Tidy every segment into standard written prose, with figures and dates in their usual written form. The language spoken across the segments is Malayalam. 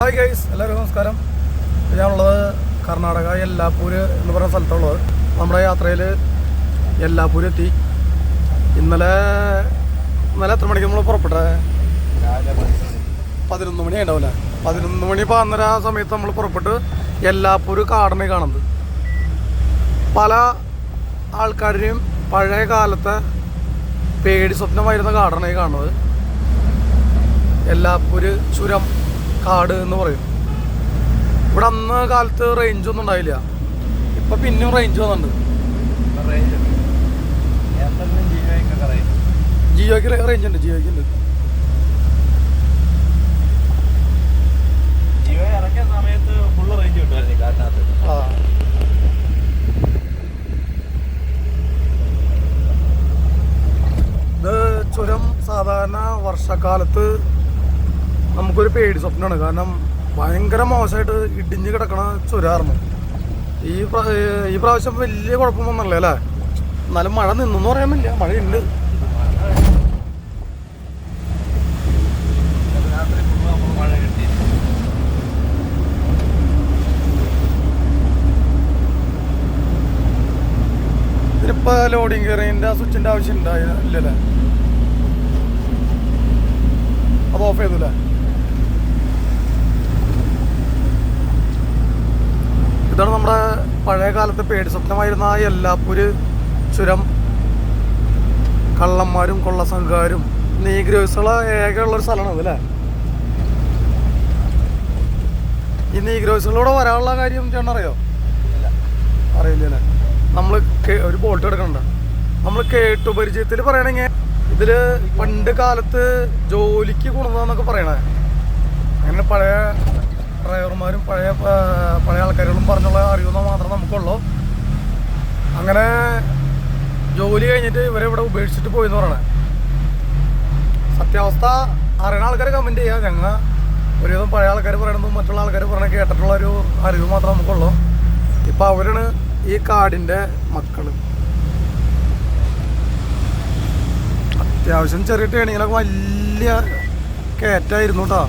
ഹായ് ഗൈസ്, എല്ലാവർക്കും നമസ്കാരം. ഞാനുള്ളത് കർണാടക യെല്ലാപ്പൂര് എന്ന് പറയുന്ന സ്ഥലത്തുള്ളത്. നമ്മുടെ യാത്രയിൽ യെല്ലാപ്പൂര് എത്തി. ഇന്നലെ എത്ര മണിക്ക് നമ്മൾ പുറപ്പെട്ടെ? 11 മണി ആയിട്ടാവില്ല. 11 മണി 12 സമയത്ത് നമ്മൾ പുറപ്പെട്ട് യെല്ലാപ്പൂര് കാടിനെ കാണുന്നത്. പല ആൾക്കാരുടെയും പഴയ കാലത്തെ പേടി സ്വപ്നമായിരുന്ന കാടാണ് ഈ കാണുന്നത്. യെല്ലാപ്പൂര് ചുരം കാട് എന്ന് പറയും. ഇവിടെ അന്ന് കാലത്ത് റേഞ്ചൊന്നും ഉണ്ടായില്ല. ഇപ്പൊ പിന്നെയും റേഞ്ച് വന്നിട്ടുണ്ട്. ജിയോക്ക് റേഞ്ച് ഉണ്ട്. ജിയോക്ക് ഉണ്ട്. ഇത് ചുരം സാധാരണ വർഷക്കാലത്ത് നമുക്കൊരു പേടി സ്വപ്നമാണ്. കാരണം ഭയങ്കര മോശമായിട്ട് ഇടിഞ്ഞ് കിടക്കണ ചുരായിരുന്നു. ഈ പ്രാവശ്യം വലിയ കുഴപ്പമൊന്നുമില്ല അല്ലേ? എന്നാലും മഴ നിന്നെന്ന് പറയാൻ പറ്റില്ല. മഴയുണ്ട്. ഇതിനിപ്പോ ലോഡിങ് കയറിയതിൻ്റെ സ്വിച്ചിൻ്റെ ആവശ്യം ഇല്ലല്ലേ? അത് ഓഫ് ചെയ്തല്ലേ? ഇതാണ് നമ്മുടെ പഴയ കാലത്ത് പേടി സ്വപ്നമായിരുന്ന യെല്ലാപ്പൂര് ചുരം. കള്ളന്മാരും കൊള്ളസംഘക്കാരും നീഗ്രോസുള്ള ഏകമുള്ളൊരു സ്ഥലമാണ് അതല്ലേ? ഈ നീഗ്രോസുകളോടെ വരാനുള്ള കാര്യം ചേട്ടനറിയോ? അറിയില്ലല്ലേ? നമ്മൾ ഒരു ബോൾട്ട് എടുക്കണ്ട. നമ്മൾ കേട്ടു പരിചയത്തിൽ പറയണെങ്കിൽ ഇതിൽ പണ്ട് കാലത്ത് ജോലിക്ക് കൊണ്ടുവന്നൊക്കെ പറയണേ. അങ്ങനെ പഴയ ഡ്രൈവർമാരും പഴയ ആൾക്കാരുകളും പറഞ്ഞുള്ള അറിയുന്ന മാത്രമേ നമുക്കുള്ളൂ. അങ്ങനെ ജോലി കഴിഞ്ഞിട്ട് ഇവരെ ഇവിടെ ഉപേക്ഷിച്ചിട്ട് പോയെന്ന് പറയണേ. സത്യാവസ്ഥ അറിയുന്ന ആൾക്കാർ കമൻറ്റ് ചെയ്യുക. ഞങ്ങൾ ഒരുവിധം പഴയ ആൾക്കാർ പറയണതും മറ്റുള്ള ആൾക്കാർ പറയണ കേട്ടിട്ടുള്ളൊരു അറിവ് മാത്രമേ നമുക്കുള്ളൂ. ഇപ്പം അവരാണ് ഈ കാടിൻ്റെ മക്കൾ. അത്യാവശ്യം ചെറിയ ടേണിങ്ങിലൊക്കെ വലിയ കയറ്റായിരുന്നു കേട്ടോ.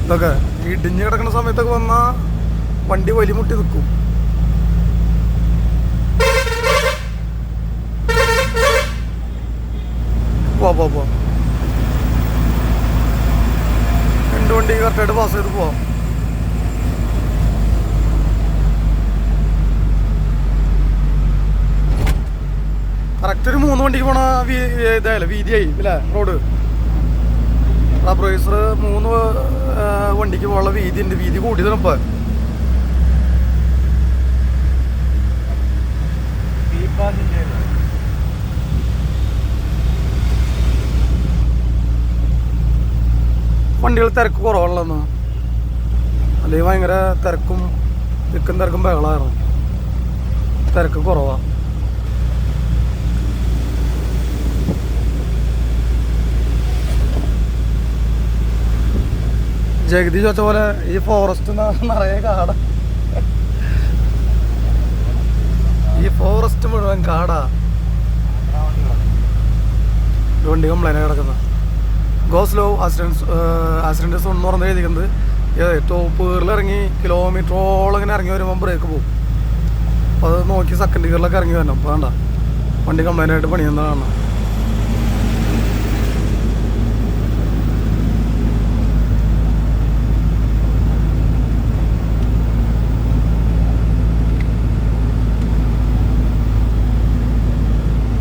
ഇതൊക്കെ ഇടിഞ്ഞ് കിടക്കുന്ന സമയത്തൊക്കെ വന്നാൽ വണ്ടി വലിമുട്ടി നിൽക്കും. പോ 2 വണ്ടി കറക്റ്റായിട്ട് പാസ് ചെയ്ത് പോവാം. കറക്റ്റ് ഒരു 3 വണ്ടിക്ക് പോണ ഇതായാലും വീതിയായി ഇല്ലേ റോഡ്? റബ്ബറൈസർ 3 വണ്ടിക്ക് പോകാനുള്ള വീതി ഉണ്ട്. വീതി കൂട്ടിയതാണ് ഇപ്പം. വണ്ടികൾ തിരക്ക് കുറവുള്ളതെന്ന്, അല്ലെങ്കിൽ ഭയങ്കര തിരക്കും ബഹളമായിരുന്നു. തിരക്ക് കുറവാണ്. ജഗതി ചോദിച്ച പോലെ ഈ ഫോറസ്റ്റ് നിറയെ കാടാ. ഈ ഫോറസ്റ്റ് മുഴുവൻ കാടാ. വണ്ടി കംപ്ലൈൻ്റ് കിടക്കുന്ന ഗോ സ്ലോ ആക്സിഡൻറ്റ് സോൺ എന്ന് പറഞ്ഞ് എഴുതിക്കുന്നത്. ടോപ്പ് ഗിയറിൽ ഇറങ്ങി കിലോമീറ്ററോളം ഇങ്ങനെ ഇറങ്ങി വരുമ്പോൾ ബ്രേക്ക് പോകും. അപ്പോൾ അത് നോക്കി സെക്കൻഡ് ഗിയറിലൊക്കെ ഇറങ്ങി വരണം. അപ്പോൾ വേണ്ട, വണ്ടി കംപ്ലൈൻ്റ് ആയിട്ട് പണിയുന്നതാണ്.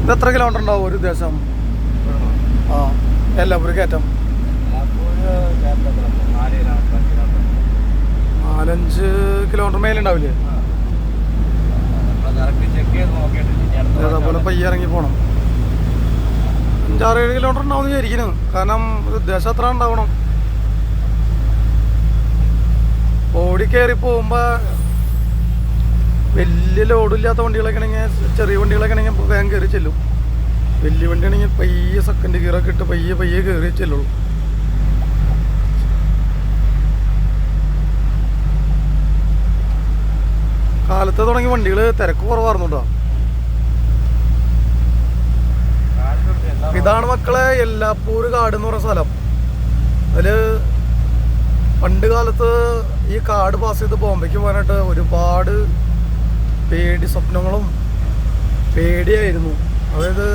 ഇത് എത്ര കിലോമീറ്റർ ഉണ്ടാവും ഒരു ദിവസം? യെല്ലാപ്പൂര് കയറ്റം 4-5 കിലോമീറ്റർ മേലുണ്ടാവില്ലേ? അതേപോലെ പയ്യെ ഇറങ്ങി പോകണം. 5-6-7 കിലോമീറ്റർ ഉണ്ടാവും വിചാരിക്കുന്നു. കാരണം ഉദ്ദേശം അത്ര ഉണ്ടാവണം. ഓടി കയറി പോകുമ്പോൾ വലിയ ലോഡില്ലാത്ത വണ്ടികളൊക്കെ ആണെങ്കിൽ, ചെറിയ വണ്ടികളൊക്കെ ആണെങ്കിൽ വേഗം കയറി ചെല്ലും. വലിയ വണ്ടി ആണെങ്കിൽ പയ്യെ സെക്കൻഡ് ഗിയറൊക്കെ ഇട്ട് പയ്യെ കയറി ചെല്ലുള്ളൂ. കാലത്ത് തുടങ്ങിയ വണ്ടികൾ തിരക്ക് കുറവായിരുന്നു കേട്ടോ. ഇതാണ് മക്കളെ യെല്ലാപ്പൂര് കാട് എന്ന് പറയുന്ന സ്ഥലം. അതിൽ പണ്ട് കാലത്ത് ഈ കാട് പാസ് ചെയ്ത് ബോംബെക്ക് പോകാനായിട്ട് ഒരുപാട് പേടി സ്വപ്നങ്ങളും പേടിയായിരുന്നു. അതായത്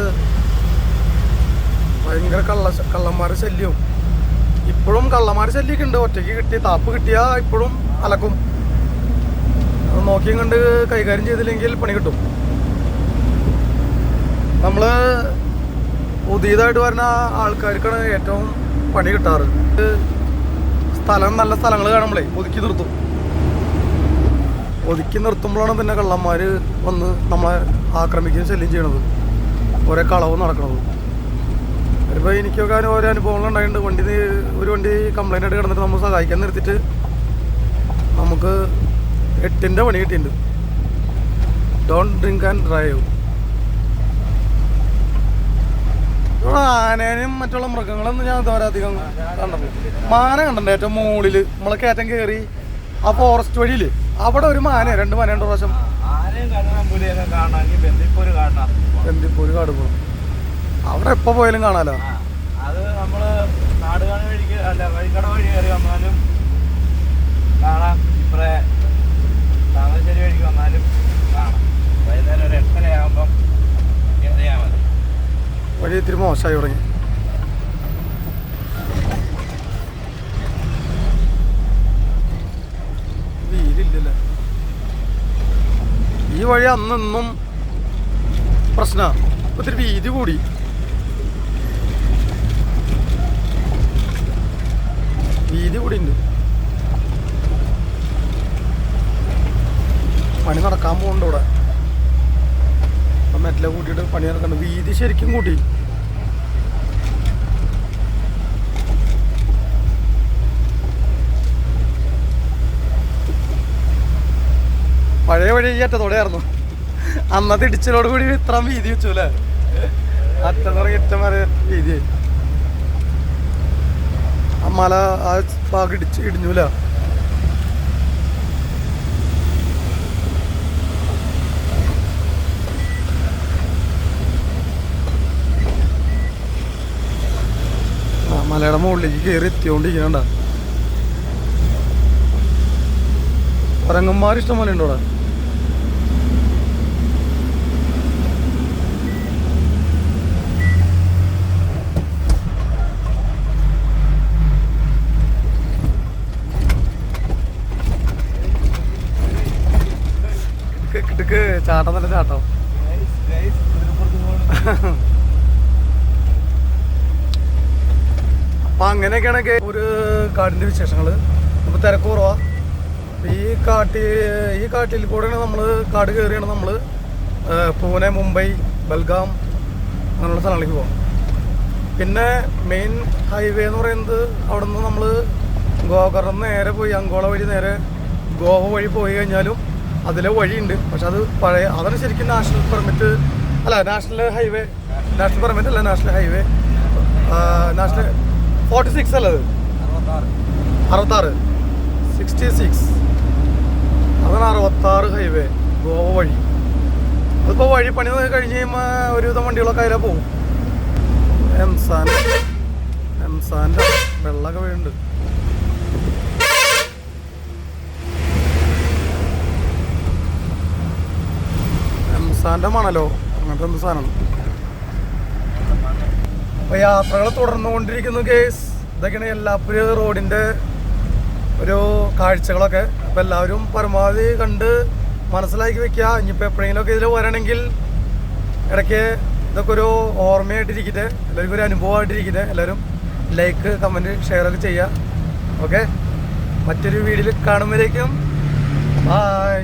ഭയങ്കര കള്ളന്മാരുടെ ശല്യവും. ഇപ്പോഴും കള്ളന്മാരുടെ ശല്യമൊക്കെ ഉണ്ട്. ഒറ്റയ്ക്ക് കിട്ടി താപ്പ് കിട്ടിയാൽ ഇപ്പോഴും അലക്കും. അത് നോക്കിയും കണ്ട് കൈകാര്യം ചെയ്തില്ലെങ്കിൽ പണി കിട്ടും. നമ്മൾ പുതിയതായിട്ട് വരുന്ന ആൾക്കാർക്കാണ് ഏറ്റവും പണി കിട്ടാറ്. നല്ല സ്ഥലങ്ങൾ കാണുമ്പോഴേ ഒതുക്കി നിർത്തുമ്പോഴാണ് പിന്നെ കള്ളന്മാർ വന്ന് നമ്മളെ ആക്രമിക്കുകയും ശല്യം ചെയ്യണത്, ഓരോ കളവ് നടക്കണത്. ഇപ്പോൾ എനിക്കൊക്കെ ഓരോ അനുഭവങ്ങൾ ഉണ്ടായിട്ടുണ്ട്. ഒരു വണ്ടി കംപ്ലൈൻ്റ് ആയിട്ട് കിടന്നിട്ട് നമ്മൾ സഹായിക്കാൻ നിർത്തിയിട്ട് നമുക്ക് 8ൻ്റെ പണി കിട്ടിയിട്ടുണ്ട്. Don't drink and drive. ആനേനും മറ്റുള്ള മൃഗങ്ങളൊന്നും ഞാൻ ഇതുവരെ അധികം കണ്ടിട്ടില്ല. മാന കണ്ടിട്ടുണ്ട് ഏറ്റവും മുകളിൽ നമ്മളെ കയറ്റം കയറി ആ ഫോറസ്റ്റ് വഴിയിൽ അവിടെ ഒരു മാന 2 മാന 2 പ്രാവശ്യം ബന്ദിപ്പൂര് കാട് പോകും. അവിടെ എപ്പോൾ പോയാലും കാണാലോ. അത് നമ്മള് നാടുകാണി വഴിക്ക് അല്ല വഴിക്കട വഴി കയറി വന്നാലും കാണാം. ഇപ്പറേ താമരശ്ശേരി വഴിക്ക് വന്നാലും കാണാം. വൈകുന്നേരം ഒരു 8:30 ആകുമ്പം കയറിയാൽ മതി. വഴി ഇത്തിരി മോശമായി തുടങ്ങി. വീതില്ലല്ലേ ഈ വഴി. അന്നും പ്രശ്നമാണ്. ഒത്തിരി വീതി കൂടി. ഉണ്ട്. പണി നടക്കാൻ പോകുന്നുണ്ട് ഇവിടെ. മെറ്റല കൂട്ടിയിട്ട് പണി നടക്കണ്ട. വീതി ശരിക്കും കൂട്ടി. പഴയ വഴി ഈ അറ്റത്തോടെയായിരുന്നു. അന്നത്തെ ഇടിച്ചലോട് കൂടി ഇത്ര വീതി വെച്ചു അല്ലേ. അറ്റം തുടങ്ങി ഏറ്റവും വരെ വീതിയായി. ആ മല ആ ഭാഗം ഇടിഞ്ഞൂല. മലയുടെ മുകളിലേക്ക് കയറി എത്തിക്കൊണ്ടിരിക്കണ്ട. കുരങ്ങന്മാർ ഇഷ്ടം പോലെ ഉണ്ട് അവിടെ. ചാട്ടം തന്നെ ചാട്ടം. അപ്പൊ അങ്ങനെയൊക്കെയാണെങ്കിൽ ഒരു കാടിന്റെ വിശേഷങ്ങള്. അപ്പൊ തിരക്ക് കുറവാ. ഈ കാട്ടിൽ കൂടെയാണ് നമ്മള് കാട് കയറിയാണ് നമ്മള് പൂനെ, മുംബൈ, ബൽഗാം അങ്ങനെയുള്ള സ്ഥലങ്ങളിലേക്ക് പോകാം. പിന്നെ മെയിൻ ഹൈവേ എന്ന് പറയുന്നത് അവിടെ നിന്ന് നമ്മൾ ഗോകർന്ന് നേരെ പോയി അങ്കോള വഴി നേരെ ഗോവ വഴി പോയി കഴിഞ്ഞാലും അതിലെ വഴിയുണ്ട്. പക്ഷെ അത് പഴയ അതാണ് ശരിക്കും നാഷണൽ പെർമിറ്റ് അല്ല, നാഷണൽ ഹൈവേ. നാഷണൽ പെർമിറ്റ് അല്ല, നാഷണൽ ഹൈവേ. നാഷണൽ 46 അല്ലത് 66 66 അതാണ് 66 ഹൈവേ ഗോവ വഴി. അതിപ്പോൾ വഴി പണി കഴിഞ്ഞ് കഴിയുമ്പോൾ ഒരുവിധം വണ്ടികളൊക്കെ അതിലെ പോകും. എംസാൻ്റെ വെള്ളമൊക്കെ വീഴുന്നുണ്ട്. എംസാൻ്റെ മണലോ അങ്ങനത്തെ എന്ത് സാധനമാണ്. അപ്പോൾ യാത്രകൾ തുടർന്നുകൊണ്ടിരിക്കുന്നു കേസ്. ഇതൊക്കെയാണ് എല്ലാപ്പുര റോഡിൻ്റെ ഒരു കാഴ്ചകളൊക്കെ. അപ്പോൾ എല്ലാവരും പരമാവധി കണ്ട് മനസ്സിലാക്കി വെക്കുക. ഇനിയിപ്പോൾ എപ്പോഴെങ്കിലുമൊക്കെ ഇതിൽ വരണമെങ്കിൽ ഇടയ്ക്ക് ഇതൊക്കെ ഒരു ഓർമ്മയായിട്ടിരിക്കട്ടെ, എല്ലാവർക്കും ഒരു അനുഭവമായിട്ടിരിക്കട്ടെ. എല്ലാവരും ലൈക്ക്, കമൻറ്റ്, ഷെയറൊക്കെ ചെയ്യുക. ഓക്കെ, മറ്റൊരു വീഡിയോയിൽ കാണുമ്പോഴേക്കും ബായ്.